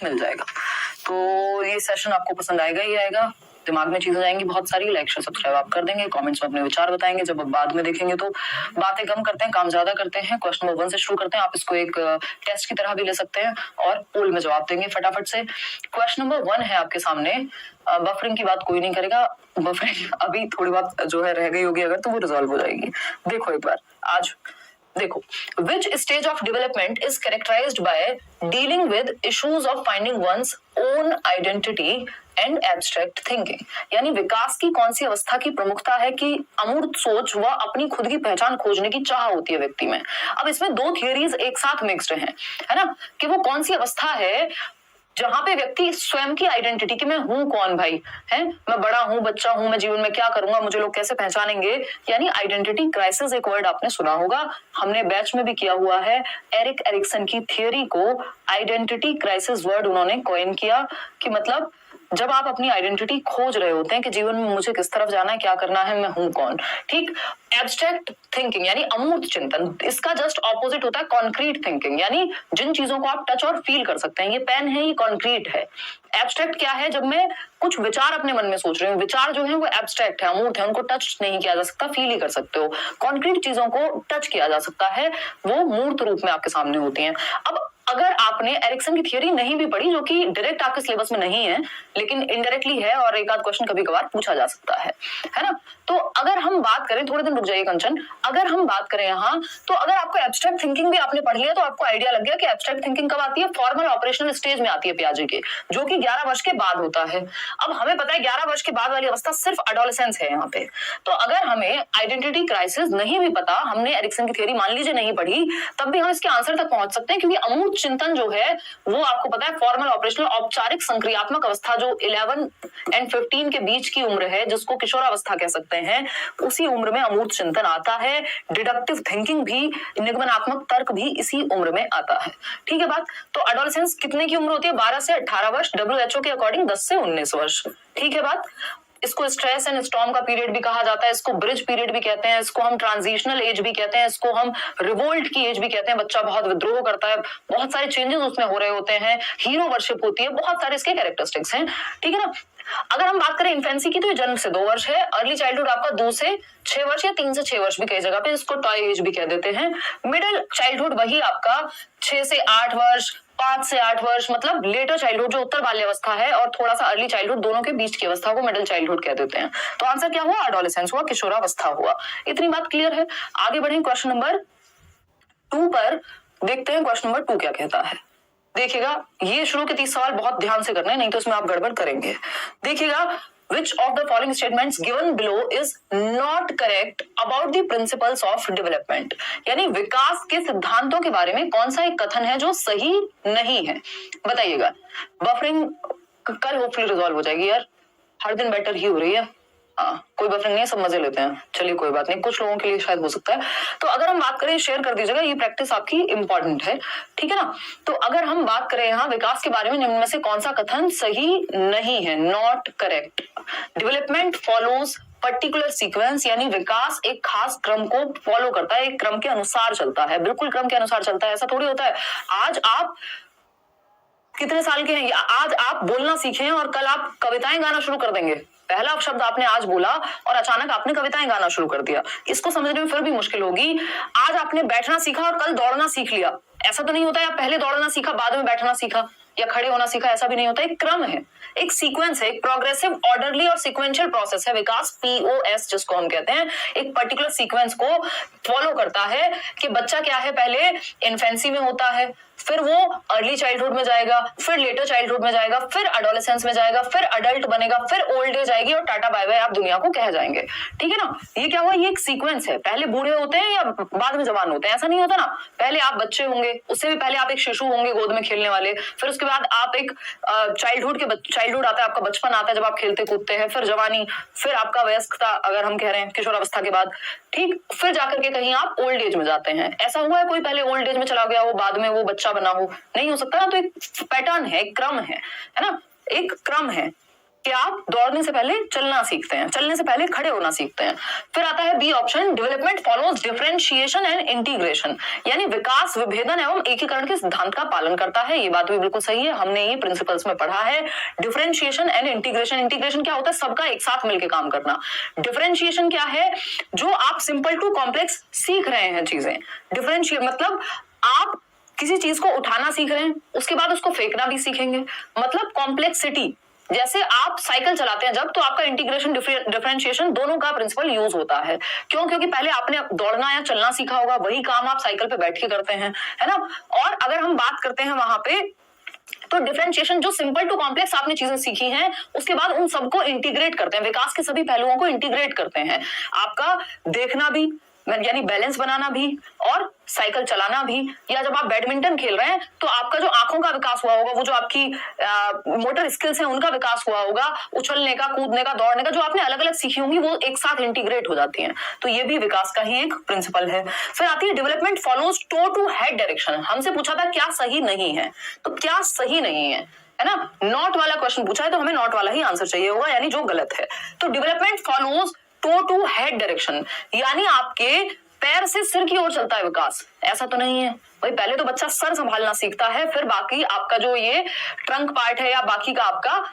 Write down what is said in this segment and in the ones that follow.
मिल जाएगा। तो ये सेशन आपको पसंद आएगा ही आएगा, दिमाग में चीजें जाएंगी बहुत सारी। लाइक शेयर सब्सक्राइब आप कर देंगे, कमेंट्स में अपने विचार बताएंगे। जब आप बाद में देखेंगे तो बातें कम करते हैं, काम ज्यादा करते हैं। क्वेश्चन नंबर 1 से शुरू करते हैं। आप इसको एक टेस्ट की तरह भी ले सकते हैं और पोल में जवाब देंगे फटाफट से। क्वेश्चन नंबर 1 है आपके सामने। बफरिंग की बात कोई नहीं करेगा, बफरिंग अभी थोड़ी बात जो है रह गई होगी अगर, तो वो रिजॉल्व हो जाएगी। देखो एक बार आज देखो, which stage of development is characterized by dealing with issues of finding one's own identity and abstract thinking। यानी विकास की कौन सी अवस्था की प्रमुखता है कि अमूर्त सोच व अपनी खुद की पहचान खोजने की चाह होती है व्यक्ति में। अब इसमें दो थियरीज एक साथ मिक्स्ड हैं, है ना, कि वो कौन सी अवस्था है जहां पे व्यक्ति स्वयं की आइडेंटिटी कि मैं हूं कौन भाई, है, मैं बड़ा हूं, बच्चा हूं, मैं जीवन में क्या करूंगा, मुझे लोग कैसे पहचानेंगे, यानी आइडेंटिटी क्राइसिस। एक वर्ड आपने सुना होगा, हमने बैच में भी किया हुआ है। एरिक एरिक्सन की थियरी को आइडेंटिटी क्राइसिस वर्ड उन्होंने कॉइन किया कि मतलब जब आप अपनी आइडेंटिटी खोज रहे होते हैं कि जीवन में मुझे किस तरफ जाना है, क्या करना है, मैं हूं कौन। ठीक, एब्स्ट्रैक्ट थिंकिंग यानी अमूर्त चिंतन, इसका जस्ट ऑपोजिट होता है कॉन्क्रीट थिंकिंग, यानी जिन चीजों को आप टच और फील कर सकते हैं। ये पेन है, ये कॉन्क्रीट है। एब्स्ट्रैक्ट क्या है, जब मैं कुछ विचार अपने मन में सोच रही हूँ, विचार जो है वो एब्स्ट्रैक्ट है, अमूर्त है, उनको टच नहीं किया जा सकता, फील ही कर सकते हो। कॉन्क्रीट चीजों को टच किया जा सकता है, वो मूर्त रूप में आपके सामने होती हैं। अब अगर आपने एरिक्सन की थियरी नहीं भी पढ़ी, जो कि डायरेक्ट आपके सिलेबस में नहीं है लेकिन इनडायरेक्टली है और एक आध क्वेश्चन कभी कभार पूछा जा सकता है ना, तो अगर हम बात करें, थोड़े दिन रुक जाइए कंचन, अगर हम बात करें यहाँ, तो अगर आपको एब्स्ट्रैक्ट थिंकिंग भी आपने पढ़ लिया तो आपको आइडिया लग गया कि एब्स्ट्रैक्ट थिंकिंग कब आती है, फॉर्मल ऑपरेशनल स्टेज में आती है पियाजे के, जो कि 11 वर्ष के बाद होता है। अब हमें पता है 11 वर्ष के बाद वाली अवस्था सिर्फ एडोलेसेंस है यहाँ पे। तो अगर हमें आइडेंटिटी क्राइसिस नहीं भी पता, हमने एरिक्सन की थियरी मान लीजिए नहीं पढ़ी, तब भी हम इसके आंसर तक पहुंच सकते हैं, क्योंकि अमूर्त चिंतन जो है वो आपको पता है फॉर्मल ऑपरेशनल औपचारिक संक्रियात्मक अवस्था जो 11 एंड 15 के बीच की उम्र है, जिसको किशोरावस्था कह सकते हैं, उसी उम्र में अमूर्त चिंतन आता है। डिडक्टिव थिंकिंग भी, निगमनात्मक तर्क भी इसी उम्र में आता है। ठीक है बात। तो एडोलेसेंस कितने की उम्र होती है, 12 से 18 वर्ष, WHO के अकॉर्डिंग 10 से 19 वर्ष। ठीक है बात। इसको स्ट्रेस एंड स्टॉर्म का पीरियड भी कहा जाता है, इसको ब्रिज पीरियड भी कहते हैं, इसको हम ट्रांजिशनल एज भी कहते हैं, इसको हम रिवोल्ट की एज भी कहते हैं। बच्चा बहुत विद्रोह करता है, बहुत सारे चेंजेस उसमें हो रहे होते हैं, हीरो वर्शिप होती है, बहुत सारे इसके कैरेक्टरिस्टिक्स हैं। ठीक है ना। अगर हम बात करें इन्फेंसी की, तो ये जन्म से 2 वर्ष है। अर्ली चाइल्डहुड आपका 2 से 6 वर्ष या 3 से 6 वर्ष भी कई जगह पे, इसको टॉय एज भी कह देते हैं। मिडिल चाइल्डहुड वही आपका 6 से 8 वर्ष, 5 से 8 वर्ष, मतलब लेटर चाइल्डहुड जो उत्तर बाल्यावस्था है, और थोड़ा सा अर्ली चाइल्डहुड, दोनों के बीच की अवस्था को मिडिल चाइल्डहुड कह देते हैं। तो आंसर क्या हुआ, एडोलेसेंस हुआ, किशोरावस्था हुआ। इतनी बात क्लियर है। आगे बढ़ें क्वेश्चन नंबर 2 पर, देखते हैं क्वेश्चन नंबर 2 क्या कहता है। देखिएगा, ये शुरू के 30 सवाल बहुत ध्यान से करने, नहीं तो इसमें आप गड़बड़ करेंगे। देखिएगा, which of the following statements given below is not correct about the principles of development। यानी विकास के सिद्धांतों के बारे में कौन सा एक कथन है जो सही नहीं है, बताइएगा। बफरिंग कल होपफुली रिजॉल्व हो जाएगी यार, हर दिन बेटर ही हो रही है। कोई बफरिंग नहीं, सब मजे लेते हैं, चलिए कोई बात नहीं, कुछ लोगों के लिए शायद हो सकता है। तो अगर हम बात करें, शेयर कर दीजिएगा, ये प्रैक्टिस आपकी इंपॉर्टेंट है। ठीक है ना। तो अगर हम बात करें यहाँ विकास के बारे में, निम्न में से कौन सा कथन सही नहीं है, not correct. Development follows particular sequence, यानी विकास एक खास क्रम को फॉलो करता है, एक क्रम के अनुसार चलता है, बिल्कुल क्रम के अनुसार चलता है। ऐसा थोड़ी होता है आज आप कितने साल के हैं, आज आप बोलना सीखे हैं और कल आप कविताएं गाना शुरू कर देंगे। पहला शब्द आपने आज बोला और अचानक आपने कविताएं गाना शुरू कर दिया, इसको समझने में फिर भी मुश्किल होगी। आज आपने बैठना सीखा और कल दौड़ना सीख लिया, ऐसा तो नहीं होता है आप पहले दौड़ना सीखा बाद में बैठना सीखा या खड़े होना सीखा, ऐसा भी नहीं होता। एक क्रम है, एक सीक्वेंस है, एक प्रोग्रेसिव, ऑर्डरली और सीक्वेंशियल प्रोसेस है विकास, POS जिसको हम कहते हैं। एक पर्टिकुलर सीक्वेंस को फॉलो करता है कि बच्चा क्या है, पहले इन्फेंसी में होता है, फिर वो अर्ली चाइल्डहुड में जाएगा, फिर लेटर चाइल्डहुड में जाएगा, फिर एडोलेसेंस में जाएगा, फिर अडल्ट बनेगा, फिर ओल्ड एज आएगी और टाटा बाय बाय आप दुनिया को कह जाएंगे। ठीक है ना। ये क्या हुआ, ये एक सीक्वेंस है। पहले बूढ़े होते हैं या बाद में जवान होते हैं, ऐसा नहीं होता ना। पहले आप बच्चे होंगे, उससे भी पहले आप एक शिशु होंगे गोद में खेलने वाले, फिर उसके बाद आप एक चाइल्डहुड आता है, आपका बचपन आता है जब आप खेलते कूदते हैं, फिर जवानी, फिर आपका वयस्कता अगर हम कह रहे हैं, किशोरावस्था के बाद, ठीक, फिर जाकर के कहीं आप ओल्ड एज में जाते हैं। ऐसा हुआ है कोई पहले ओल्ड एज में चला गया हो, बाद में वो बच्चा बना हो, नहीं हो सकता ना। तो एक पैटर्न है, एक क्रम है ना, एक क्रम है। कि आप दौड़ने से पहले चलना सीखते हैं, चलने से पहले खड़े होना सीखते हैं। फिर आता है B option, development follows differentiation and integration, यानी विकास विभेदन एवं एकीकरण के सिद्धांत का पालन करता है। ये बात भी बिल्कुल सही है, हमने ये प्रिंसिपल्स में पढ़ा है। डिफरेंशिएशन एंड इंटीग्रेशन, इंटीग्रेशन क्या होता है? सबका एक साथ मिलकर काम करना। डिफरेंशिएशन क्या है? जो आप सिंपल टू कॉम्प्लेक्स सीख रहे हैं चीजें। डिफरेंशिएट मतलब आप किसी चीज को उठाना सीख रहे हैं, उसके बाद उसको फेंकना भी सीखेंगे, मतलब कॉम्प्लेक्सिटी। जैसे आप साइकिल चलाते हैं जब, तो आपका इंटीग्रेशन डिफरेंशिएशन दोनों का प्रिंसिपल यूज होता है। क्यों? क्योंकि पहले आपने दौड़ना या चलना सीखा होगा, वही काम आप साइकिल पे बैठ के करते हैं, है ना। और अगर हम बात करते हैं वहां पे, तो डिफरेंशिएशन जो सिंपल टू कॉम्प्लेक्स आपने चीजें सीखी हैं, उसके बाद उन सबको इंटीग्रेट करते हैं, विकास के सभी पहलुओं को इंटीग्रेट करते हैं। आपका देखना भी, यानी बैलेंस बनाना भी, और साइकिल चलाना भी, या जब आप बैडमिंटन खेल रहे हैं तो आपका जो आंखों का विकास हुआ होगा, वो जो आपकी मोटर स्किल्स हैं उनका विकास हुआ होगा, उछलने का, कूदने का, दौड़ने का, जो आपने अलग अलग सीखी होंगी वो एक साथ इंटीग्रेट हो जाती हैं। तो ये भी विकास का ही एक प्रिंसिपल है। फिर आती है development follows toe to head direction. हमसे पूछा था क्या सही नहीं है, तो क्या सही नहीं है ना, नॉट वाला क्वेश्चन पूछा है, तो हमें नॉट वाला ही आंसर चाहिए होगा, यानी जो गलत है। तो development follows toe to head direction, यानी आपके पैर से सिर की ओर चलता है विकास, ऐसा तो नहीं है भाई। पहले तो बच्चा सर संभालना सीखता है, फिर बाकी आपका जो ये ट्रंक पार्ट है या बाकी का आपका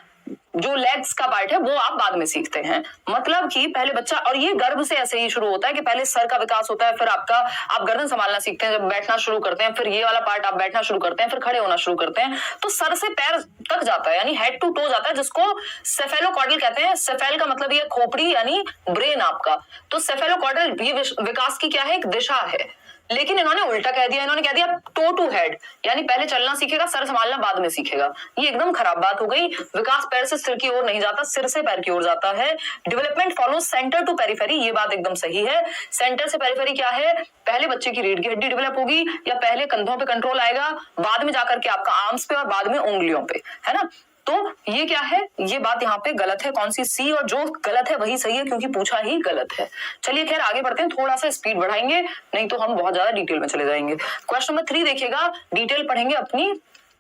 जो लेग्स का पार्ट है वो आप बाद में सीखते हैं। मतलब कि पहले बच्चा, और ये गर्भ से ऐसे ही शुरू होता है कि पहले सर का विकास होता है, फिर आपका आप गर्दन संभालना सीखते हैं, जब बैठना शुरू करते हैं, फिर ये वाला पार्ट आप बैठना शुरू करते हैं, फिर खड़े होना शुरू करते हैं, तो सर से पैर तक जाता है, यानी हेड टू टो जाता है, जिसको सेफेलोकॉर्डल कहते हैं। सेफेल का मतलब ये खोपड़ी यानी ब्रेन आपका, तो सेफेलोकॉर्डल ये विकास की क्या है? एक दिशा है। लेकिन इन्होंने उल्टा कह दिया, इन्होंने कह दिया टो टू हेड, यानी पहले चलना सीखेगा, सर संभालना बाद में सीखेगा। ये एकदम खराब बात हो गई। विकास पैर से सिर की ओर नहीं जाता, सिर से पैर की ओर जाता है। Development follows centre to periphery, ये बात एकदम सही है। सेंटर से पेरिफेरी क्या है? पहले बच्चे की रीढ़ की हड्डी डेवलप होगी, या पहले कंधों पे कंट्रोल आएगा, बाद में जाकर के आपका आर्म्स पे, और बाद में उंगलियों पे, है ना। तो ये क्या है? ये बात यहाँ पे गलत है। कौन सी? सी, और जो गलत है वही सही है, क्योंकि पूछा ही गलत है। चलिए खैर आगे बढ़ते हैं, थोड़ा सा स्पीड बढ़ाएंगे, नहीं तो हम बहुत ज्यादा डिटेल में चले जाएंगे। क्वेश्चन नंबर 3 देखिएगा, डिटेल पढ़ेंगे अपनी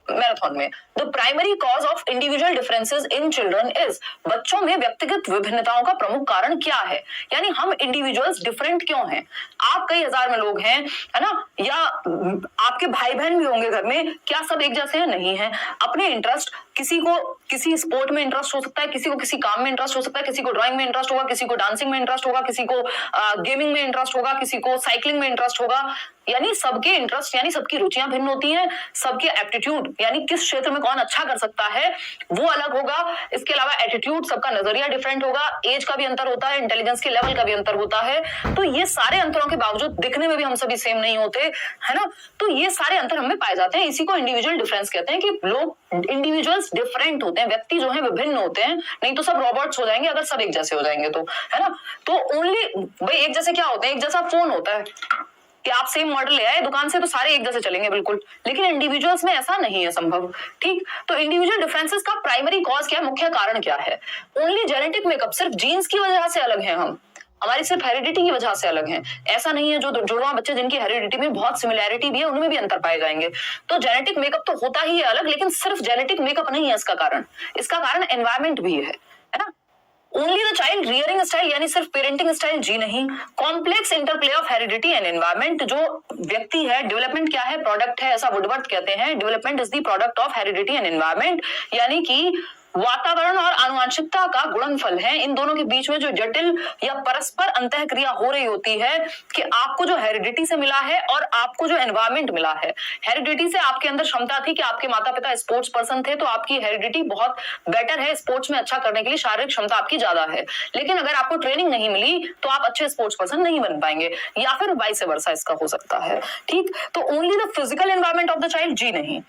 मैराथन में। The primary cause of individual differences in children is, बच्चों में व्यक्तिगत विभिन्नताओं का प्रमुख कारण क्या है? यानी हम इंडिविजुअल्स डिफरेंट क्यों हैं? आप कई हजार में लोग हैं, है ना, या आपके भाई बहन भी होंगे घर में, क्या सब एक जैसे हैं? नहीं है। अपने इंटरेस्ट, किसी को किसी स्पोर्ट में इंटरेस्ट हो सकता है, किसी को किसी काम में इंटरेस्ट हो सकता है, किसी को ड्राइंग में इंटरेस्ट होगा, किसी को डांसिंग में इंटरेस्ट होगा, किसी को गेमिंग में इंटरेस्ट होगा, किसी को साइकिलिंग में इंटरेस्ट होगा। यानी सबके इंटरेस्ट, यानी सबकी रुचियां भिन्न होती हैं, सबके एप्टीट्यूड, यानी किस क्षेत्र में कौन अच्छा कर सकता है वो अलग होगा। इसके अलावा एटीट्यूड, सबका नजरिया डिफरेंट होगा, एज का भी अंतर होता है, इंटेलिजेंस के लेवल का भी अंतर होता है। तो ये सारे अंतरों के बावजूद दिखने में भी हम सभी सेम नहीं होते, है ना। तो ये सारे अंतर हमें पाए जाते हैं, इसी को इंडिविजुअल डिफरेंस कहते हैं, कि लोग इंडिविजुअल्स डिफरेंट होते हैं, व्यक्ति जो है विभिन्न होते हैं, नहीं तो सब रॉबोट्स हो जाएंगे अगर सब एक जैसे हो जाएंगे तो, है ना। तो ओनली भाई एक जैसे क्या होते हैं? एक जैसा फोन होता है कि आप सेम मॉडल ले आए दुकान से तो सारे एक जैसे चलेंगे बिल्कुल, लेकिन इंडिविजुअल्स में ऐसा नहीं है संभव। ठीक, तो इंडिविजुअल डिफरेंसेस का प्राइमरी कॉज क्या है, मुख्य कारण क्या है? ओनली जेनेटिक मेकअप, सिर्फ जीन्स की वजह से अलग है हम, हमारी सिर्फ हेरिडिटी की वजह से अलग है। ऐसा नहीं है जो जुड़वा बच्चे जिनकी हेरिडिटी में बहुत सिमिलैरिटी भी है उनमें भी अंतर पाए जाएंगे। तो जेनेटिक मेकअप तो होता ही है अलग, लेकिन सिर्फ जेनेटिक मेकअप नहीं है इसका कारण, इसका कारण एनवायरमेंट भी है ना। Only the child rearing style, यानी सिर्फ पेरेंटिंग स्टाइल जी नहीं, complex interplay of heredity and environment. जो व्यक्ति है, डेवलपमेंट क्या है? प्रोडक्ट है, ऐसा वुडवर्थ कहते हैं। Development is the product of heredity and environment, यानी कि वातावरण और आनुवंशिकता का गुणनफल है। इन दोनों के बीच में जो जटिल या परस्पर अंतःक्रिया हो रही होती है कि आपको जो हेरिडिटी से मिला है और आपको जो एनवायरमेंट मिला है। हेरिडिटी से आपके अंदर क्षमता थी कि आपके माता पिता स्पोर्ट्स पर्सन थे, तो आपकी हेरिडिटी बहुत बेटर है, स्पोर्ट्स में अच्छा करने के लिए शारीरिक क्षमता आपकी ज्यादा है। लेकिन अगर आपको ट्रेनिंग नहीं मिली तो आप अच्छे स्पोर्ट्स पर्सन नहीं बन पाएंगे, या फिर वाइस वर्सा इसका हो सकता है। ठीक, तो only the physical environment of the child जी नहीं,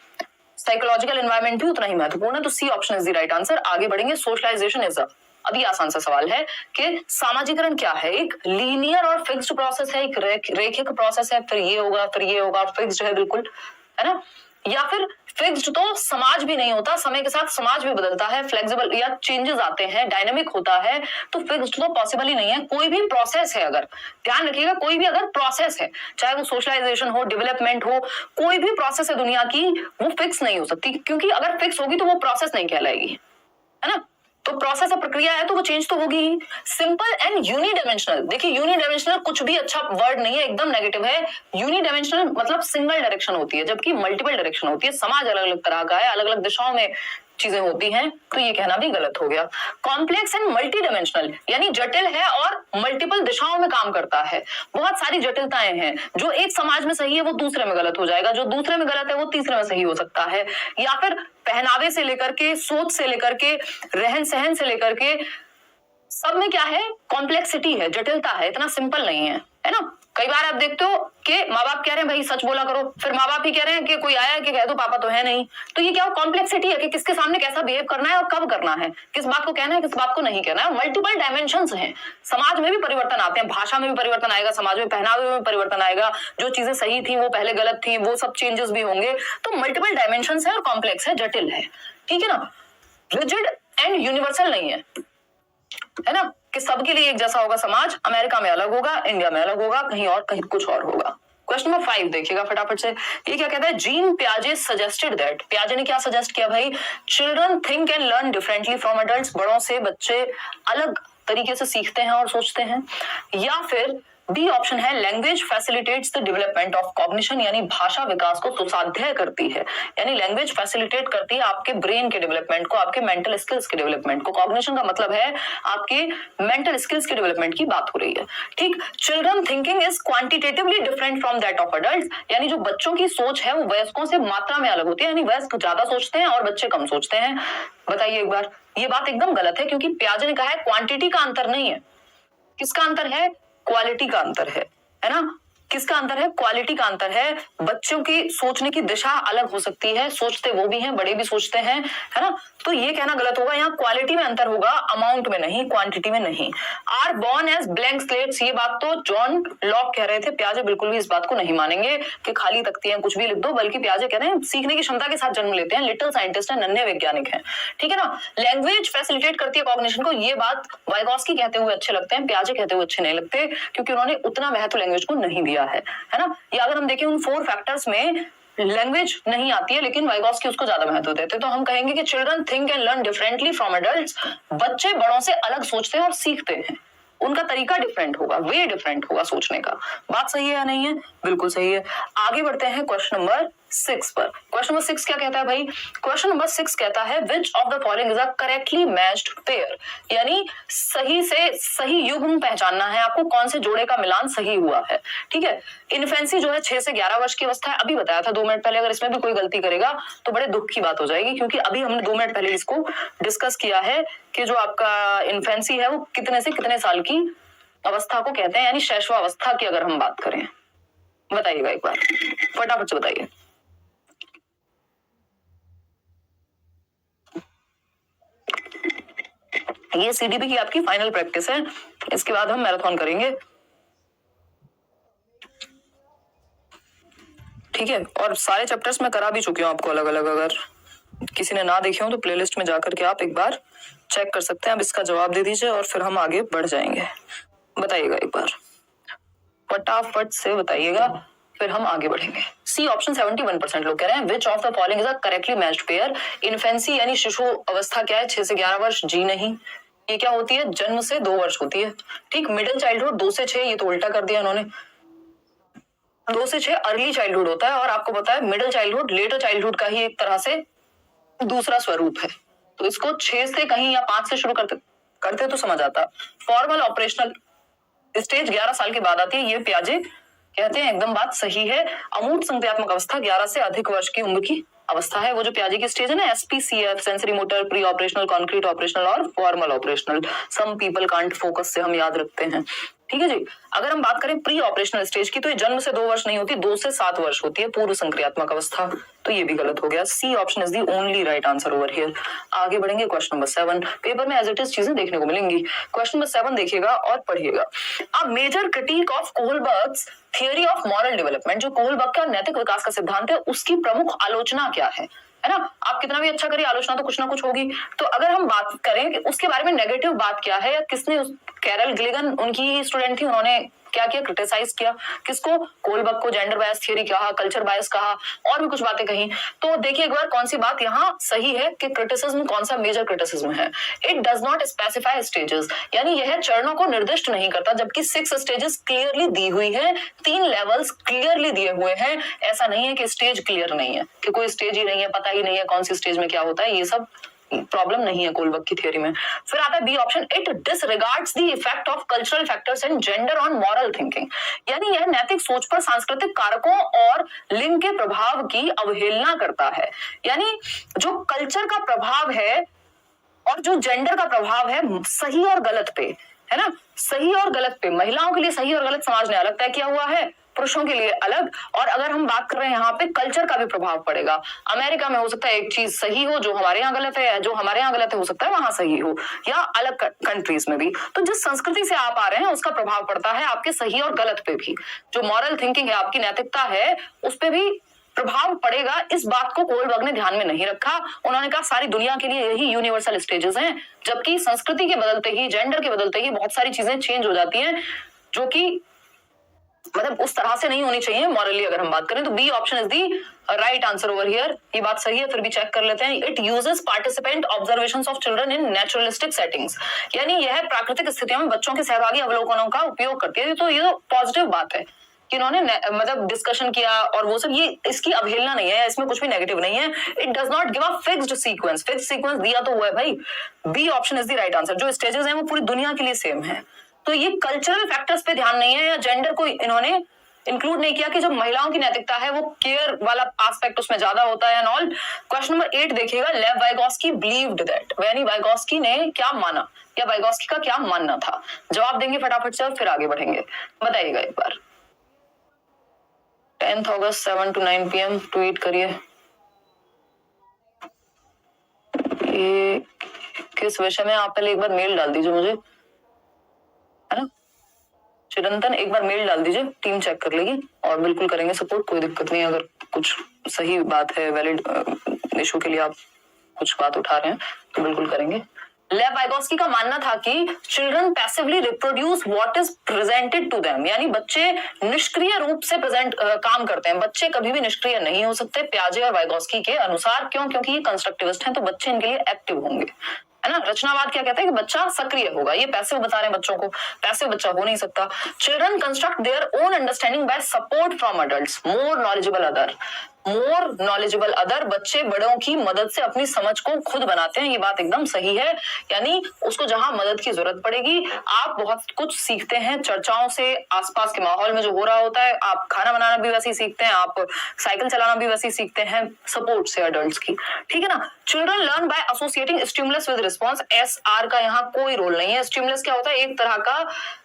साइकोलॉजिकल एनवायरमेंट भी उतना ही महत्वपूर्ण है। तो C option is the right answer. आगे बढ़ेंगे, सोशलाइजेशन इज अभी आसान सा सवाल है कि सामाजिकरण क्या है? एक लीनियर और फिक्स्ड प्रोसेस है, एक रेखिक प्रोसेस है, फिर ये होगा फिर ये होगा, फिक्स्ड है बिल्कुल, है ना। या फिर फिक्स्ड तो समाज भी नहीं होता, समय के साथ समाज भी बदलता है, फ्लेक्सिबल या चेंजेस आते हैं, डायनामिक होता है, तो फिक्स्ड तो पॉसिबल ही नहीं है। कोई भी प्रोसेस है, अगर ध्यान रखिएगा, कोई भी अगर प्रोसेस है, चाहे वो सोशलाइजेशन हो, डेवलपमेंट हो, कोई भी प्रोसेस है दुनिया की, वो फिक्स नहीं हो सकती, क्योंकि अगर फिक्स होगी तो वो प्रोसेस नहीं कहलाएगी, है ना। तो प्रोसेस और प्रक्रिया है तो वो चेंज तो होगी ही। सिंपल एंड यूनिडायमेंशनल, देखिए यूनिडायमेंशनल कुछ भी अच्छा वर्ड नहीं है, एकदम नेगेटिव है। यूनिडायमेंशनल मतलब सिंगल डायरेक्शन होती है, जबकि मल्टीपल डायरेक्शन होती है। समाज अलग अलग तरह का है, अलग अलग दिशाओं में चीजें होती हैं, तो ये कहना भी गलत हो गया। कॉम्प्लेक्स एंड मल्टी डायमेंशनल यानी जटिल है और मल्टीपल दिशाओं में काम करता है। बहुत सारी जटिलताएं हैं, जो एक समाज में सही है वो दूसरे में गलत हो जाएगा, जो दूसरे में गलत है वो तीसरे में सही हो सकता है। या फिर पहनावे से लेकर के, सोच से लेकर के, रहन सहन से लेकर के, सब में क्या है, कॉम्प्लेक्सिटी है, जटिलता है, इतना सिंपल नहीं है ना। कई बार आप देखते हो कि माँ बाप कह रहे हैं भाई सच बोला करो, फिर माँ बाप ही कह रहे हैं कि कोई आया है कि कह दो पापा तो है नहीं। तो ये क्या कॉम्प्लेक्सिटी है कि किसके सामने कैसा बिहेव करना है और कब करना है, किस बात को कहना है किस बात को नहीं कहना है। मल्टीपल डायमेंशंस हैं। समाज में भी परिवर्तन आते हैं, भाषा में भी परिवर्तन आएगा, समाज में पहनावे में परिवर्तन आएगा, जो चीजें सही थी वो पहले गलत थी, वो सब चेंजेस भी होंगे। तो मल्टीपल डायमेंशंस है और कॉम्प्लेक्स है, जटिल है, ठीक है ना। रिजिड एंड यूनिवर्सल नहीं है ना, कि सबके लिए एक जैसा होगा समाज, अमेरिका में अलग होगा, इंडिया में अलग होगा, कहीं और कहीं कुछ और होगा। क्वेश्चन नंबर 5 देखिएगा फटाफट से। ये क्या कहता है, जीन पियाजे सजेस्टेड दैट, पियाजे ने क्या सजेस्ट किया भाई, children think and learn differently from adults, बड़ों से बच्चे अलग तरीके से सीखते हैं और सोचते हैं। या फिर बी ऑप्शन है, language facilitates the development of cognition, यानी भाषा विकास को सुसाध्य करती है, यानी लैंग्वेज फैसिलिटेट करती है आपके ब्रेन के डेवलपमेंट को, आपके मेंटल स्किल्स के डेवलपमेंट को। कॉग्निशन का मतलब है आपके मेंटल स्किल्स के डेवलपमेंट की बात हो रही है, ठीक। Children thinking is quantitatively different from that of adults, यानी जो बच्चों की सोच है वो वयस्कों से मात्रा में अलग होती है, यानी वयस्क ज्यादा सोचते हैं और बच्चे कम सोचते हैं। बताइए एक बार, ये बात एकदम गलत है, क्योंकि पियाजे ने कहा है क्वांटिटी का अंतर नहीं है। किसका अंतर है, क्वालिटी का अंतर है ना। किसका अंतर है, क्वालिटी का अंतर है। बच्चों की सोचने की दिशा अलग हो सकती है, सोचते वो भी हैं, बड़े भी सोचते हैं, है ना। तो ये कहना गलत होगा, यहाँ क्वालिटी में अंतर होगा, अमाउंट में नहीं, क्वांटिटी में नहीं। Are born as blank slates, ये बात तो जॉन लॉक कह रहे थे, पियाजे बिल्कुल भी इस बात को नहीं मानेंगे कि खाली तख्तियां कुछ भी लिख दो, बल्कि पियाजे कह रहे हैं सीखने की क्षमता के साथ जन्म लेते हैं, लिटिल साइंटिस्ट है, नन्हे वैज्ञानिक हैं, ठीक है ना। लैंग्वेज फैसिलिटेट करती है कॉग्निशन को, ये बात वाइगॉस्की कहते हुए अच्छे लगते हैं, पियाजे कहते हुए अच्छे नहीं लगते, क्योंकि उन्होंने उतना महत्व लैंग्वेज को नहीं दिया है ना। या अगर हम देखें उन 4 फैक्टर्स में लैंग्वेज नहीं आती है, लेकिन वाइगॉस्की उसको ज्यादा महत्व देते हैं। तो हम कहेंगे कि children think and learn differently from adults, बच्चे बड़ों से अलग सोचते हैं और सीखते हैं, उनका तरीका डिफरेंट होगा, वे डिफरेंट होगा सोचने का। बात सही है या नहीं है, बिल्कुल सही है। आगे बढ़ते हैं क्वेश्चन नंबर 6 पर। क्वेश्चन नंबर 6 क्या कहता है भाई, क्वेश्चन नंबर 6 कहता है which of the following is a correctly matched pair, यानी सही से सही युग्म पहचानना है आपको, कौन से जोड़े का मिलान सही हुआ है, ठीक है। इन्फेंसी जो है 6 से 11 वर्ष की अवस्था है, अभी बताया था 2 मिनट पहले, अगर इसमें भी कोई गलती करेगा तो बड़े दुख की बात हो जाएगी, क्योंकि अभी हमने 2 मिनट पहले इसको डिस्कस किया है कि जो आपका इन्फेंसी है वो कितने से कितने साल की अवस्था को कहते हैं, यानी शैशवावस्था की अगर हम बात करें। बताइएगा एक बार फटाफट से बताइए। ये सीडीपी की आपकी फाइनल प्रैक्टिस है, इसके बाद हम मैराथन करेंगे, ठीक है। और सारे चैप्टर्स मैं करा भी चुकी हूँ आपको अलग अलग, अगर किसी ने ना देखे हो तो प्लेलिस्ट में जाकर के आप एक बार चेक कर सकते हैं। अब इसका जवाब दे दीजिए और फिर हम आगे बढ़ जाएंगे। बताइएगा एक बार फटाफट से बताइएगा, फिर हम आगे बढ़ेंगे। सी ऑप्शन 71% लोग कह रहे हैं विच of the following is a correctly matched pair. Infancy यानी शिशु अवस्था क्या है, 6 से 11 वर्ष, जी नहीं, ये क्या होती है, जन्म से 2 वर्ष होती है, ठीक। मिडिल चाइल्डहुड 2 से 6, ये तो उल्टा कर दिया इन्होंने, 2 से 6 अर्ली चाइल्डहुड होता है, और आपको पता है मिडिल चाइल्डहुड लेटर चाइल्डहुड का ही एक तरह से दूसरा स्वरूप है। तो इसको 6 से कहीं या 5 से शुरू करते तो समझ आता। फॉर्मल ऑपरेशनल स्टेज 11 साल के बाद आती है, ये पियाजे कहते हैं एकदम बात सही है। अमूर्त संज्ञात्मक अवस्था 11 से अधिक वर्ष की उम्र की अवस्था है, वो जो पियाजे की स्टेज है ना, SPCF, sensory motor, pre operational, concrete operational और formal operational. Some people can't focus से हम याद रखते हैं, ठीक है जी। अगर हम बात करें प्री ऑपरेशनल स्टेज की, तो ये जन्म से 2 वर्ष नहीं होती, 2 से 7 वर्ष होती है, पूर्व संक्रियात्मक अवस्था, तो ये भी गलत हो गया। C option is the only right answer over here. आगे बढ़ेंगे क्वेश्चन नंबर 7, पेपर में एज इट इज चीजें देखने को मिलेंगी। क्वेश्चन नंबर 7 देखिएगा और पढ़िएगा। A major critic of Kohlberg's theory of moral development, जो कोहलबर्ग का नैतिक विकास का सिद्धांत है, उसकी प्रमुख आलोचना क्या है ना। आप कितना भी अच्छा करिए, आलोचना तो कुछ ना कुछ होगी। तो अगर हम बात करें कि उसके बारे में नेगेटिव बात क्या है, या किसने, कैरल गिलिगन उनकी स्टूडेंट थी, उन्होंने क्या किया, क्रिटिसाइज किया। किसको? कोलबर्ग को जेंडर बायस थियरी कहा, कल्चर बायस कहा और भी कुछ बातें कही। तो देखिए एक बार कौन सी बात यहाँ सही है कि क्रिटिसिज्म कौन सा मेजर क्रिटिसिज्म है। It does not specify stages, यानी यह चरणों को निर्दिष्ट नहीं करता, जबकि 6 स्टेजेस क्लियरली दी हुई है, 3 लेवल्स क्लियरली दिए हुए हैं। ऐसा नहीं है कि स्टेज क्लियर नहीं है, कि कोई स्टेज ही नहीं है, पता ही नहीं है कौन सी स्टेज में क्या होता है, ये सब प्रॉब्लम नहीं है कोलबर्ग की थियरी में। फिर आता है B option, it disregards the effect of cultural factors and gender on moral thinking, यानी यह नैतिक सोच पर सांस्कृतिक कारकों और लिंग के प्रभाव की अवहेलना करता है। यानी जो कल्चर का प्रभाव है और जो जेंडर का प्रभाव है सही और गलत पे, है ना, सही और गलत पे, महिलाओं के लिए सही और गलत समाज ने अलग तय किया हुआ है, पुरुषों के लिए अलग। और अगर हम बात कर रहे हैं यहाँ पे कल्चर का भी प्रभाव पड़ेगा। अमेरिका में हो सकता है एक चीज सही हो जो हमारे यहाँ गलत है, जो हमारे यहाँ गलत है हो सकता है वहां सही हो, या अलग कंट्रीज में भी। तो जिस संस्कृति से आप आ रहे हैं उसका प्रभाव पड़ता है आपके सही और गलत पे भी। जो मॉरल थिंकिंग है, आपकी नैतिकता है, उस पर भी प्रभाव पड़ेगा। इस बात को कोलबर्ग ने ध्यान में नहीं रखा। उन्होंने कहा सारी दुनिया के लिए यही यूनिवर्सल स्टेजेस हैं, जबकि संस्कृति के बदलते ही, जेंडर के बदलते ही बहुत सारी चीजें चेंज हो जाती हैं, जो कि मतलब उस तरह से नहीं होनी चाहिए मॉरली। अगर हम बात करें तो B option is the right answer over here. ये बात सही है, फिर भी चेक कर लेते हैं। It uses participant observations of children in naturalistic settings, यानी यह प्राकृतिक स्थितियों में बच्चों के सहभागी अवलोकनों का उपयोग करती है। तो ये पॉजिटिव बात है कि इन्होंने मतलब डिस्कशन किया और वो सब, ये इसकी अवहेलना नहीं है, इसमें कुछ भी नेगेटिव नहीं है। It does not give a fixed sequence, fixed sequence दिया तो हुआ है भाई। B option is the right answer. जो स्टेजेस हैं वो पूरी दुनिया के लिए सेम है। तो ये कल्चरल फैक्टर्स पे ध्यान नहीं है, या जेंडर को इन्होंने इंक्लूड नहीं किया कि जो महिलाओं की नैतिकता है वो केयर वाला एस्पेक्ट उसमें ज्यादा होता है एंड ऑल। क्वेश्चन नंबर 8 देखिएगा, लेव वाइगोस्की बिलीव्ड दैट, यानी वाइगोस्की ने क्या माना, या वाइगोस्की का क्या मानना था। जवाब देंगे फटाफट से और फिर आगे बढ़ेंगे। बताइएगा एक बार। 10 अगस्त 7 to 9 PM ट्वीट करिए। ये किस विषय में, आप पहले एक बार मेल डाल दीजिए मुझे, है ना चिरंतन, एक बार मेल डाल दीजिए, टीम चेक कर लेगी और बिल्कुल करेंगे सपोर्ट, कोई दिक्कत नहीं। अगर कुछ सही बात है, वैलिड इशू के लिए आप कुछ बात उठा रहे हैं तो बिल्कुल करेंगे। लेव वाइगोस्की का मानना था कि children passively reproduce what is presented to them, यानी बच्चे निष्क्रिय रूप से काम करते हैं, बच्चे कभी भी निष्क्रिय नहीं हो सकते प्याजे और वाइगोस्की के अनुसार। क्यों? क्योंकि ये कंस्ट्रक्टिविस्ट हैं, तो बच्चे इनके लिए एक्टिव होंगे, है ना। रचनावाद क्या कहते हैं कि बच्चा सक्रिय होगा, ये पैसिव बता रहे हैं बच्चों को, पैसिव बच्चा हो नहीं सकता। Children construct their own understanding by support from adults, more knowledgeable other, more knowledgeable other, बच्चे बड़ों की मदद से अपनी समझ को खुद बनाते हैं। ये बात एकदम सही है, यानी उसको जहां मदद की जरूरत पड़ेगी आप बहुत कुछ सीखते हैं चर्चाओं से, आसपास के माहौल में जो हो रहा होता है। आप खाना बनाना भी वैसे ही सीखते हैं, आप साइकिल चलाना भी वैसे ही सीखते हैं सपोर्ट से अडल्ट्स की, ठीक है ना। Children learn by associating stimulus with response, SR का यहाँ कोई रोल नहीं है। स्टिमुलस क्या होता है? एक तरह का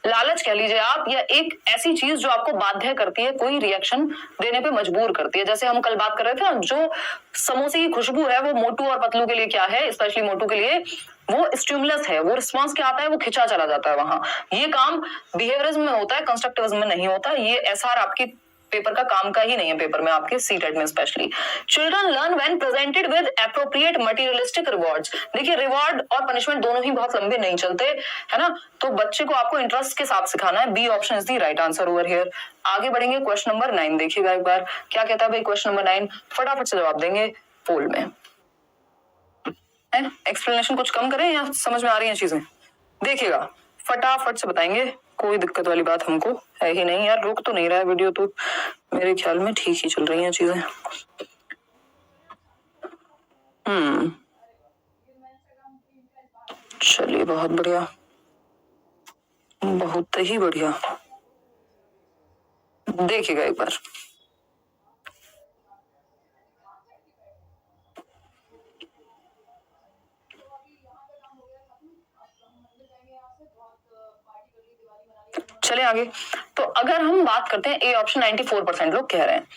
लालच कह लीजिए आप, या एक ऐसी चीज जो आपको बाध्य करती है, कोई रिएक्शन देने पे मजबूर करती है। जैसे हम कल बात कर रहे थे ना, जो समोसे की खुशबू है वो मोटू और पतलू के लिए क्या है, स्पेशली मोटू के लिए वो स्टिमुलस है, वो रिस्पॉन्स क्या आता है, वो खिंचा चला जाता है वहां। ये काम बिहेवियरिज्म में होता है, कंस्ट्रक्टिविज्म में नहीं होता। ये SR आपकी पेपर का काम का ही नहीं है, पेपर में आपके सीटेट में specially. Children learn when presented with appropriate materialistic rewards, देखिए रिवॉर्ड और पनिशमेंट दोनों ही बहुत लंबे नहीं चलते, है ना। तो बच्चे को आपको इंटरेस्ट के साथ सिखाना है। B option is the right answer over here. आगे बढ़ेंगे, क्वेश्चन नंबर 9 देखिएगा एक बार, क्या कहता है भाई क्वेश्चन नंबर 9, फटाफट से जवाब देंगे पोल में। एक्सप्लेनेशन कुछ कम करें या समझ में आ रही है चीजें? देखिएगा फटाफट से बताएंगे, कोई दिक्कत वाली बात हमको है ही नहीं। यार रुक तो नहीं रहा है वीडियो, तो मेरे ख्याल में ठीक ही चल रही हैं चीजें। चलिए बहुत बढ़िया, बहुत ही बढ़िया। देखिएगा एक बार, चले आगे। तो अगर हम बात करते हैं, ए ऑप्शन 94% लोग कह रहे हैं।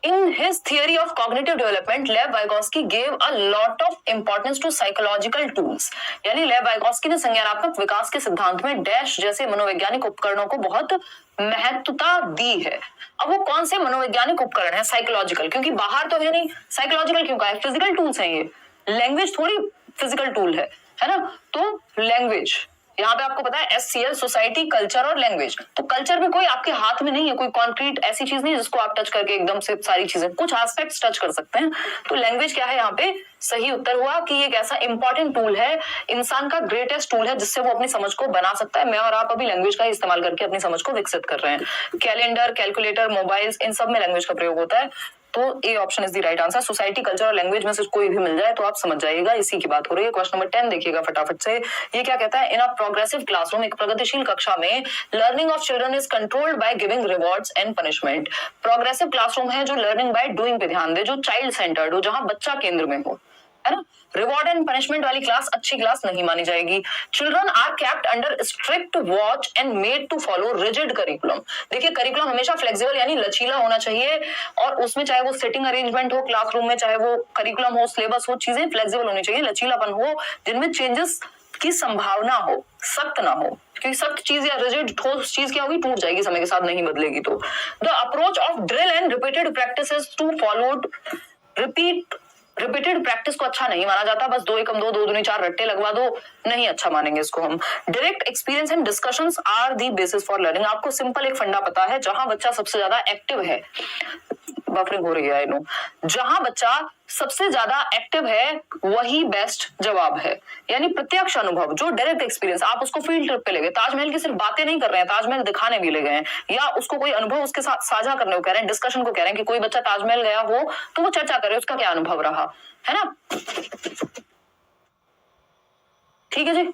In his theory of cognitive development, Lev Vygotsky gave a lot of importance to psychological tools, यानी लेव वाइगोस्की ने संज्ञानात्मक विकास के सिद्धांत में डैश जैसे मनोवैज्ञानिक उपकरणों को बहुत महत्वता दी है। अब वो कौन से मनोवैज्ञानिक उपकरण है? साइकोलॉजिकल, क्योंकि बाहर तो है नहीं, साइकोलॉजिकल क्यों कहा है? फिजिकल टूल्स हैं ये, लैंग्वेज थोड़ी फिजिकल टूल है ना। तो लैंग्वेज यहाँ पे आपको पता है SCL, सोसाइटी, कल्चर और लैंग्वेज। तो कल्चर में कोई आपके हाथ में नहीं है, कोई कॉन्क्रीट ऐसी चीज नहीं है जिसको आप टच करके एकदम से सारी चीजें, कुछ एस्पेक्ट्स टच कर सकते हैं। तो लैंग्वेज क्या है यहाँ पे सही उत्तर हुआ कि एक ऐसा इंपॉर्टेंट टूल है, इंसान का ग्रेटेस्ट टूल है जिससे वो अपनी समझ को बना सकता है। मैं और आप अभी लैंग्वेज का इस्तेमाल करके अपनी समझ को विकसित कर रहे हैं। कैलेंडर, कैलकुलेटर, मोबाइल्स, इन सब में लैंग्वेज का प्रयोग होता है। तो A option is the right answer. Society, culture और लैंग्वेज में से कोई भी मिल जाए तो आप समझ जाइएगा, इसी की बात हो रही है। क्वेश्चन नंबर 10 देखिएगा फटाफट से। ये क्या कहता है? इन अ प्रोग्रेसिव क्लासरूम, एक प्रगतिशील कक्षा में learning of children is controlled by giving rewards and punishment. Progressive classroom है जो लर्निंग बाय डूइंग पे ध्यान दे, जो चाइल्ड सेंटर्ड हो, जहां बच्चा केंद्र में हो, है ना। रिवॉर्ड एंड पनिशमेंट वाली क्लास अच्छी क्लास नहीं मानी जाएगी। Children are kept under strict watch and made to follow rigid curriculum. देखिए करिकुलम हमेशा फ्लेक्सिबल यानी लचीला होना चाहिए, और उसमें चाहे वो सेटिंग अरेंजमेंट हो क्लासरूम में, चाहे वो करिकुलम हो, सिलेबस हो, चीजें फ्लेक्सिबल होनी चाहिए, लचीलापन हो, जिनमें चेंजेस की संभावना हो, सख्त ना हो। क्योंकि सख्त चीज या रिजिड ठोस चीज क्या होगी, टूट जाएगी समय के साथ, नहीं बदलेगी। तो the approach of drill and repeated practices to followed repeated practice को अच्छा नहीं माना जाता। बस 2 एकम 2, 2 दूनी 4 रट्टे लगवा दो, नहीं अच्छा मानेंगे इसको हम। Direct experience and discussions are the basis for learning. आपको सिंपल एक फंडा पता है, जहां बच्चा सबसे ज्यादा एक्टिव है, बफरिंग हो रही है आई नो, जहां बच्चा सबसे ज्यादा एक्टिव है वही बेस्ट जवाब है। यानी प्रत्यक्ष अनुभव, जो डायरेक्ट एक्सपीरियंस, आप उसको फील्ड ट्रिप पे ले गए, ताजमहल की सिर्फ बातें नहीं कर रहे हैं, ताजमहल दिखाने भी ले गए हैं, या उसको कोई अनुभव उसके साथ साझा करने को कह रहे हैं, डिस्कशन को कह रहे हैं कि कोई बच्चा ताजमहल गया हो तो वो चर्चा करे उसका क्या अनुभव रहा, है ना। ठीक है जी,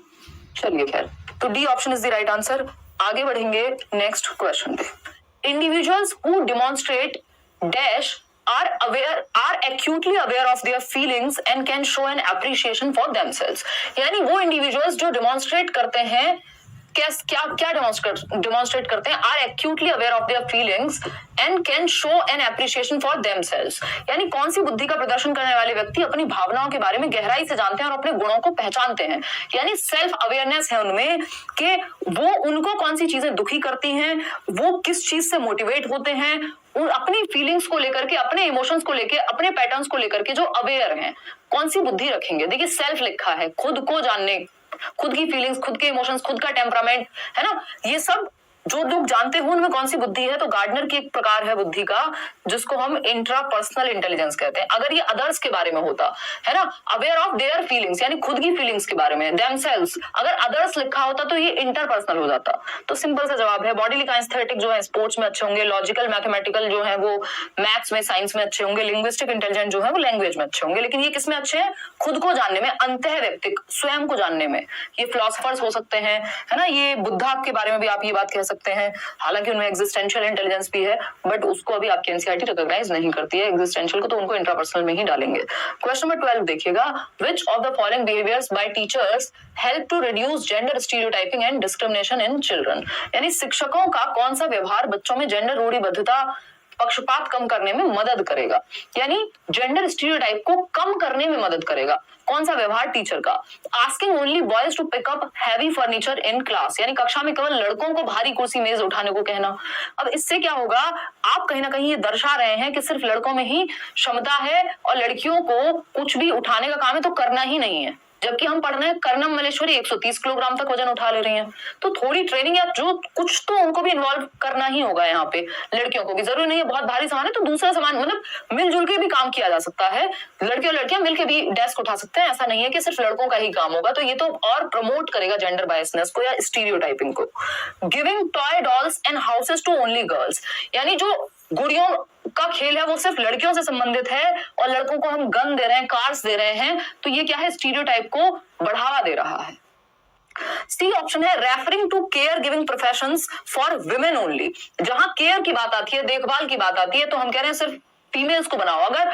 चलिए खैर, तो D option is the right answer. आगे बढ़ेंगे नेक्स्ट क्वेश्चन पे। Individuals who demonstrate dash are acutely aware of their feelings and can show an appreciation for themselves। यानी वो इंडिविजुअल्स जो डिमॉन्स्ट्रेट करते हैं, क्या डिमॉन्स्ट्रेट करते हैं, are actually aware of their feelings and can show an appreciation for themselves. यानी कौन सी बुद्धि का प्रदर्शन करने वाले व्यक्ति अपनी भावनाओं के बारे में गहराई से जानते हैं और अपने गुणों को पहचानते हैं। यानी सेल्फ अवेयरनेस है उनमें कि वो उनको कौन सी चीजें दुखी करती हैं, वो किस चीज से मोटिवेट होते हैं, अपनी फीलिंग्स को लेकर के, अपने इमोशंस को लेकर, अपने पैटर्न्स को लेकर के जो अवेयर हैं, कौन सी बुद्धि रखेंगे। देखिए सेल्फ लिखा है, खुद को जानने, खुद की फीलिंग्स, खुद के इमोशंस, खुद का टेम्परामेंट, है ना, ये सब जो लोग जानते हो उनमें कौन सी बुद्धि है। तो गार्डनर की एक प्रकार है बुद्धि का जिसको हम इंट्रापर्सनल इंटेलिजेंस कहते हैं। अगर ये अदर्स के बारे में होता, है ना, अवेयर ऑफ देयर फीलिंग्स यानी खुद की फीलिंग्स के बारे में, देमसेल्व्स, अगर अदर्स लिखा होता तो ये इंटरपर्सनल हो जाता। तो सिंपल सा जवाब है, बॉडी का एस्थेटिक जो है स्पोर्ट्स में अच्छे होंगे, लॉजिकल मैथमेटिकल जो है वो मैथ्स में, साइंस में अच्छे होंगे, लिंग्विस्टिक इंटेलिजेंस जो है वो लैंग्वेज में अच्छे होंगे। लेकिन ये किसमें अच्छे हैं? खुद को जानने में, अंतः व्यक्तिक, स्वयं को जानने में। ये फिलोसफर्स हो सकते हैं, है ना, ये बुद्धा के बारे में भी आप ये बात कह सकते हैं। हालांकि उनमें एग्जिस्टेंशियल इंटेलिजेंस भी है, बट उसको अभी आपकी एनसीईआरटी रिकॉग्नाइज नहीं करती है एग्जिस्टेंशियल को, तो उनको इंट्रापर्सनल में ही डालेंगे। क्वेश्चन नंबर 12 देखिएगा, which of the following behaviours by teachers help to reduce gender stereotyping and discrimination in children. यानी शिक्षकों का कौन सा व्यवहार बच्चों में जेंडर रूढ़िबद्धता, पक्षपात कम करने में मदद करेगा, यानी जेंडर स्टीरियोटाइप को कम करने में मदद करेगा। कौन सा व्यवहार टीचर का? Asking only boys to pick up heavy furniture in class, यानी कक्षा में केवल लड़कों को भारी कुर्सी मेज उठाने को कहना। अब इससे क्या होगा, आप कहीं ना कहीं ये दर्शा रहे हैं कि सिर्फ लड़कों में ही क्षमता है और लड़कियों को कुछ भी उठाने का काम है तो करना ही नहीं है। जबकि हम पढ़ रहे हैं कर्णम मलेश्वरी 130 किलोग्राम तक वजन उठा ले रही हैं। तो थोड़ी ट्रेनिंग या जो कुछ तो उनको भी इन्वॉल्व करना ही होगा यहाँ पे। लड़कियों को भी जरूरी नहीं है बहुत भारी सामान है तो दूसरा सामान, मतलब मिलजुल के भी काम किया जा सकता है। लड़के और लड़कियां मिलकर भी डेस्क उठा सकते हैं, ऐसा नहीं है कि सिर्फ लड़कों का ही काम होगा। तो ये तो और प्रमोट करेगा जेंडर बायसनेस को या स्टीरियोटाइपिंग को। Giving toy dolls and houses to only girls, यानी जो गुड़ियों का खेल है वो सिर्फ लड़कियों से संबंधित है और लड़कों को हम गन दे रहे हैं, कार्स दे रहे हैं, तो ये क्या है, स्टीरियोटाइप को बढ़ावा दे रहा है। सी ऑप्शन है referring to care giving professions for women only. जहां केयर की बात आती है, देखभाल की बात आती है, तो हम कह रहे हैं सिर्फ फीमेल्स को बनाओ। अगर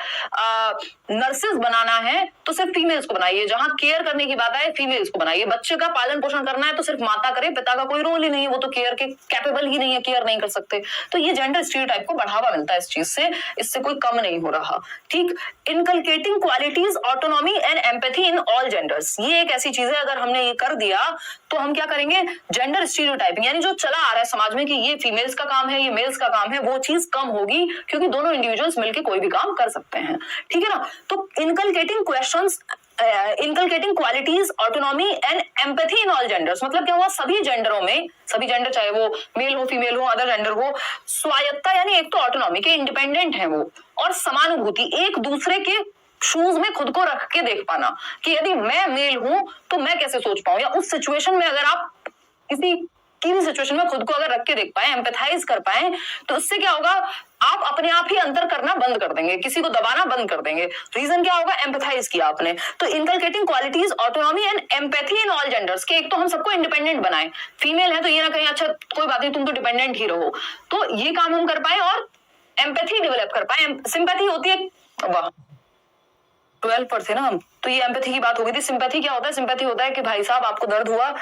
नर्सेज बनाना है तो सिर्फ फीमेल्स को बनाइए। जहां केयर करने की बात आए फीमेल्स को बनाइए। बच्चे का पालन पोषण करना है तो सिर्फ माता करे, पिता का कोई रोल ही नहीं है, वो तो केयर के कैपेबल ही नहीं है, केयर नहीं कर सकते। तो ये जेंडर स्टीरियोटाइप को बढ़ावा मिलता है इस चीज से, इससे कोई कम नहीं हो रहा। ठीक, inculcating qualities autonomy and empathy in all genders, ये एक ऐसी चीज है अगर हमने ये कर दिया तो हम क्या करेंगे, जेंडर स्टीरियोटाइपिंग यानी जो चला आ रहा है समाज में कि ये फीमेल्स का काम है, ये मेल्स का काम है, वो चीज कम होगी क्योंकि दोनों इंडिविजुअल्स मिलकर कोई भी काम कर सकते हैं। ठीक है ना। तो inculcating questions inculcating qualities autonomy and empathy in all genders, मतलब क्या हुआ, सभी जेंडरों में, सभी जेंडर चाहे वो मेल हो फीमेल हो अदर जेंडर हो, स्वायत्ता यानी एक तो ऑटोनॉमी के इंडिपेंडेंट है वो, और समानुभूति, एक दूसरे के शूज में खुद को रख के देख पाना कि यदि मैं मेल हूं तो मैं कैसे सोच पाऊं, या उस सिचुएशन में अगर आप किसी की भी सिचुएशन में खुद को अगर रख के देख पाए, एम्पैथाइज कर पाए, तो उससे क्या होगा, आप अपने आप ही अंतर करना बंद कर देंगे, किसी को दबाना बंद कर देंगे। रीजन क्या होगा, एम्पैथाइज किया आपने। तो inculcating qualities autonomy and empathy in all genders, के एक तो हम सबको इंडिपेंडेंट बनाए, फीमेल है तो ये ना कहीं अच्छा कोई बात नहीं तुम तो डिपेंडेंट ही रहो, तो ये काम हम कर पाए और एम्पैथी डेवलप कर पाए। सिंपैथी होती है, वाह 12 पर थे ना हम, तो ये एम्पैथी की बात हो गई थी। सिंपैथी क्या होता है, सिंपैथी होता है कि भाई साहब आपको दर्द हुआ,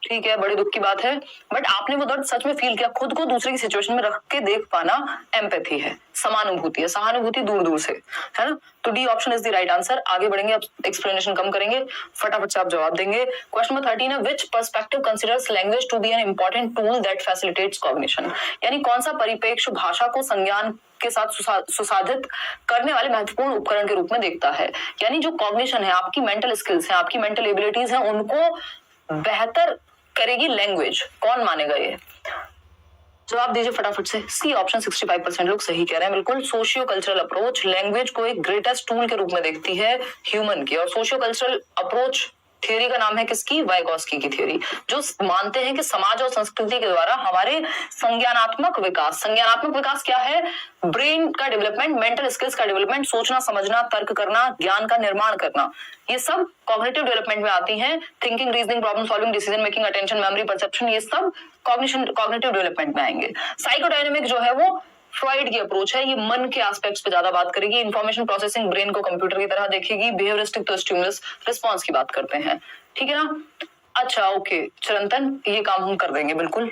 ठीक है बड़े दुख की बात है, बट आपने वो दर्द सच में फील किया, खुद को दूसरे की सिचुएशन में रख के देख पाना एम्पैथी है। समानुभूति है, सहानुभूति दूर दूर से, है ना। तो D option is the right answer. आगे बढ़ेंगे, अब एक्सप्लेनेशन कम करेंगे, फटाफट से आप जवाब देंगे। क्वेश्चन नंबर 13 है, which perspective considers language to be an important tool that facilitates cognition, यानी कौन सा परिप्रेक्ष्य भाषा को संज्ञान के साथ सुसाधित करने वाले महत्वपूर्ण उपकरण के रूप में देखता है, यानी जो कॉग्निशन है, आपकी मेंटल स्किल्स है, आपकी मेंटल एबिलिटीज है, उनको बेहतर करेगी लैंग्वेज। कौन मानेगा ये, जवाब दीजिए फटाफट से। सी ऑप्शन 65% लोग सही कह रहे हैं, बिल्कुल। सोशियो कल्चरल अप्रोच लैंग्वेज को एक ग्रेटेस्ट टूल के रूप में देखती है ह्यूमन की, और सोशियो कल्चरल अप्रोच थ्योरी का नाम है किसकी, वाइगॉस्की की थ्योरी, जो मानते हैं कि समाज और संस्कृति के द्वारा हमारे संज्ञानात्मक विकास क्या है, ब्रेन का डेवलपमेंट, मेंटल स्किल्स का डेवलपमेंट, सोचना समझना तर्क करना, ज्ञान का निर्माण करना, ये सब कॉग्निटिव डेवलपमेंट में आती हैं। Thinking, reasoning, problem solving, decision making, attention, memory, perception, ये सब कॉग्निटिव डेवलपमेंट में आएंगे। साइकोडायनेमिक जो है वो फ्रॉइड की अप्रोच है, ये मन के एस्पेक्ट्स पे ज्यादा बात करेगी। इंफॉर्मेशन प्रोसेसिंग, ब्रेन को कंप्यूटर की तरह देखेगी। बिहेवियरिस्टिक तो स्टिमुलस रिस्पॉन्स की बात करते हैं, ठीक है ना। अच्छा ओके चिरंतन, ये काम हम कर देंगे बिल्कुल,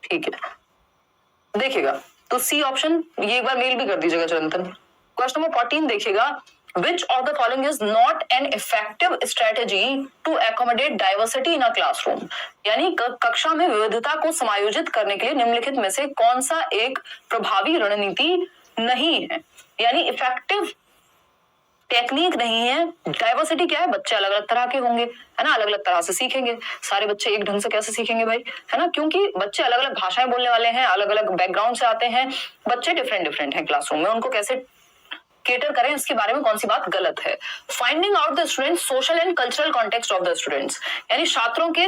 ठीक है। देखिएगा तो सी ऑप्शन, ये एक बार मेल भी कर दीजिएगा चिरंतन। क्वेश्चन नंबर 14 देखिएगा, Which of the following is not an effective strategy to accommodate diversity in a classroom? यानी कक्षा में विविधता को समायोजित करने के लिए निम्नलिखित में से कौन सा एक प्रभावी रणनीति नहीं है, यानी इफेक्टिव टेक्निक नहीं है। डाइवर्सिटी क्या है, बच्चे अलग अलग तरह के होंगे, है ना, अलग अलग तरह से सीखेंगे। सारे बच्चे एक ढंग से कैसे सीखेंगे भाई, है ना, क्योंकि बच्चे अलग अलग भाषाएं बोलने वाले हैं, अलग अलग बैकग्राउंड से आते हैं, बच्चे डिफरेंट हैं क्लासरूम में, उनको कैसे केटर करें, इसके बारे में कौन सी बात गलत है। Finding out the students social and cultural context of the students, यानी छात्रों के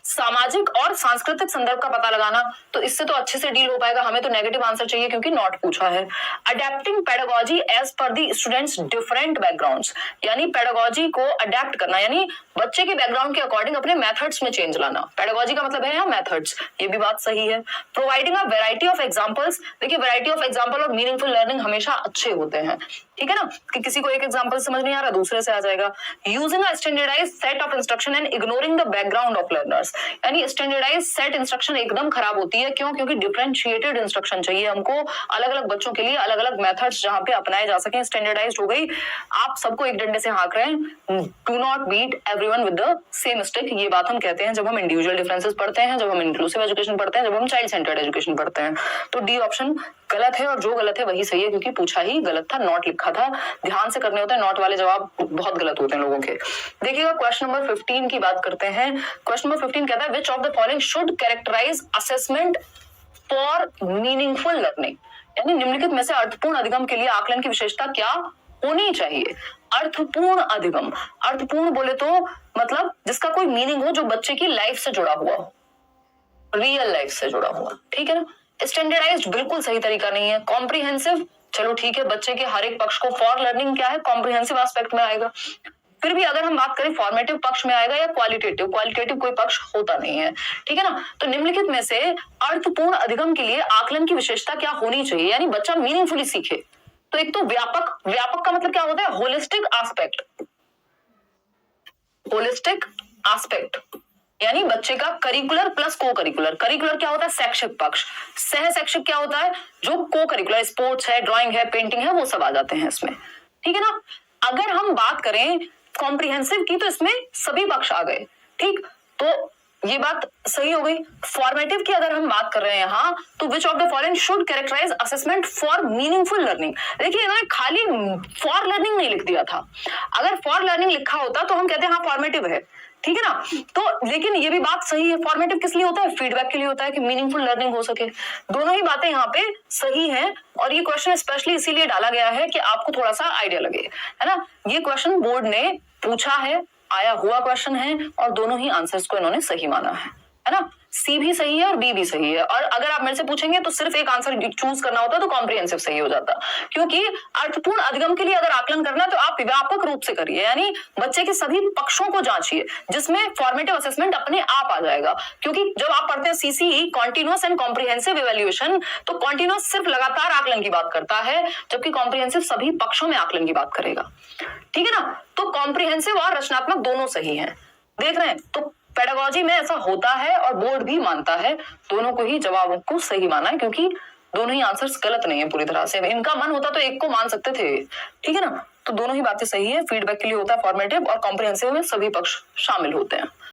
सामाजिक और सांस्कृतिक संदर्भ का पता लगाना, तो इससे तो अच्छे से डील हो पाएगा। हमें तो नेगेटिव आंसर चाहिए क्योंकि नॉट पूछा है। Adapting pedagogy as per the students different backgrounds, यानी पेडागोजी को अडेप्ट करना, यानी बच्चे के बैकग्राउंड के अकॉर्डिंग अपने मेथड्स में चेंज लाना। पेडागोजी का मतलब है यहाँ मेथड्स, ये भी बात सही है। Providing a variety of examples, देखिए वैरायटी ऑफ एग्जांपल और मीनिंगफुल लर्निंग हमेशा अच्छे होते हैं, ठीक है ना, कि किसी को एक एग्जांपल समझ नहीं आ रहा दूसरे से आ जाएगा। Using a standardised set of instruction and ignoring the background of learners, यानी स्टैंडर्डाइज्ड सेट इंस्ट्रक्शन एकदम खराब होती है, क्यों, क्योंकि डिफरेंशिएटेड इंस्ट्रक्शन चाहिए हमको, अलग अलग बच्चों के लिए अलग अलग मेथड्स जहां पे अपनाए जा सके। स्टैंडर्डाइज्ड हो गई, आप सबको एक डंडे से हाँक रहे हैं, do not beat everyone with the same stick, ये बात हम कहते हैं जब हम इंडिविजुअल डिफरेंसेस पढ़ते हैं, जब हम इंक्लूसिव एजुकेशन पढ़ते हैं, जब हम चाइल्ड सेंटर्ड एजुकेशन पढ़ते हैं। तो डी ऑप्शन गलत है, और जो गलत है वही सही है, क्योंकि पूछा ही गलत था, नॉट लिखा था। ध्यान से करने होते हैं, नॉट वाले जवाब बहुत गलत होते हैं लोगों के। देखिएगा क्वेश्चन नंबर 15 की बात करते हैं। क्वेश्चन नंबर 15 कहता है, which of the following should characterise assessment for meaningful learning, यानी निम्नलिखित में से अर्थपूर्ण अधिगम के लिए आकलन की विशेषता क्या होनी चाहिए। अर्थपूर्ण अधिगम, अर्थपूर्ण बोले तो मतलब जिसका कोई मीनिंग हो, जो बच्चे की लाइफ से जुड़ा हुआ हो, रियल लाइफ से जुड़ा हुआ, ठीक है ना। स्टैंडर्डाइज्ड बिल्कुल सही तरीका नहीं है। कॉम्प्रिहेंसिव, चलो ठीक है, बच्चे के हर एक पक्ष को, फॉर लर्निंग क्या है, कॉम्प्रिहेंसिव एस्पेक्ट में आएगा। फिर भी अगर हम बात करें फॉर्मेटिव पक्ष में आएगा या क्वालिटेटिव कोई पक्ष होता नहीं है, ठीक है ना। तो निम्नलिखित में से अर्थपूर्ण अधिगम के लिए आकलन की विशेषता क्या होनी चाहिए, यानी बच्चा मीनिंगफुली सीखे। तो एक तो व्यापक का मतलब क्या होता है, होलिस्टिक एस्पेक्ट, यानी बच्चे का करिकुलर प्लस को करिकुलर। करिकुलर क्या होता है, शैक्षिक पक्ष। सह शैक्षिक क्या होता है, जो को करिकुलर, स्पोर्ट्स है, ड्राइंग है, पेंटिंग है, वो सब आ जाते हैं इसमें, ठीक है ना। अगर हम बात करें कॉम्प्रिहेंसिव की, तो इसमें सभी पक्ष आ गए, ठीक। तो ये बात सही हो गई। फॉर्मेटिव की अगर हम बात कर रहे हैं यहाँ, तो which of the following should characterise assessment for meaningful learning. देखिए इन्होंने खाली फॉर लर्निंग नहीं लिख दिया था। अगर फॉर लर्निंग लिखा होता तो हम कहते हैं हाँ फॉर्मेटिव है, ठीक है ना। तो लेकिन ये भी बात सही है, फॉर्मेटिव किस लिए होता है? फीडबैक के लिए होता है कि मीनिंगफुल लर्निंग हो सके। दोनों ही बातें यहाँ पे सही हैं, और ये क्वेश्चन स्पेशली इसीलिए डाला गया है कि आपको थोड़ा सा आइडिया लगे, है ना। ये क्वेश्चन बोर्ड ने पूछा है, आया हुआ क्वेश्चन है, और दोनों ही आंसर्स को इन्होंने सही माना है ना। सी भी सही है और बी भी सही है। और अगर आप मेरे से पूछेंगे तो सिर्फ एक आंसर चूज करना होता तो कॉम्प्रिहेंसिव सही हो जाता, क्योंकि अर्थपूर्ण अधिगम के लिए अगर आकलन करना है तो आप व्यापक रूप से करिए, यानी बच्चे के सभी पक्षों को जांचिए, जिसमें फॉर्मेटिव असेसमेंट अपने आप आ जाएगा। क्योंकि जब आप पढ़ते हैं CCE, continuous and comprehensive evaluation, तो कॉन्टिन्यूअस सिर्फ लगातार आकलन की बात करता है, जबकि कॉम्प्रिहेंसिव सभी पक्षों में आकलन की बात करेगा, ठीक है ना। तो कॉम्प्रिहेंसिव और रचनात्मक दोनों सही हैं, देख रहे हैं। तो पेडागोजी में ऐसा होता है और बोर्ड भी मानता है, दोनों को ही जवाबों को सही माना है, क्योंकि दोनों ही आंसर्स गलत नहीं है पूरी तरह से। इनका मन होता तो एक को मान सकते थे, ठीक है ना। तो दोनों ही बातें सही है। फीडबैक के लिए होता है फॉर्मेटिव, और कॉम्प्रिहेंसिव में सभी पक्ष शामिल होते हैं।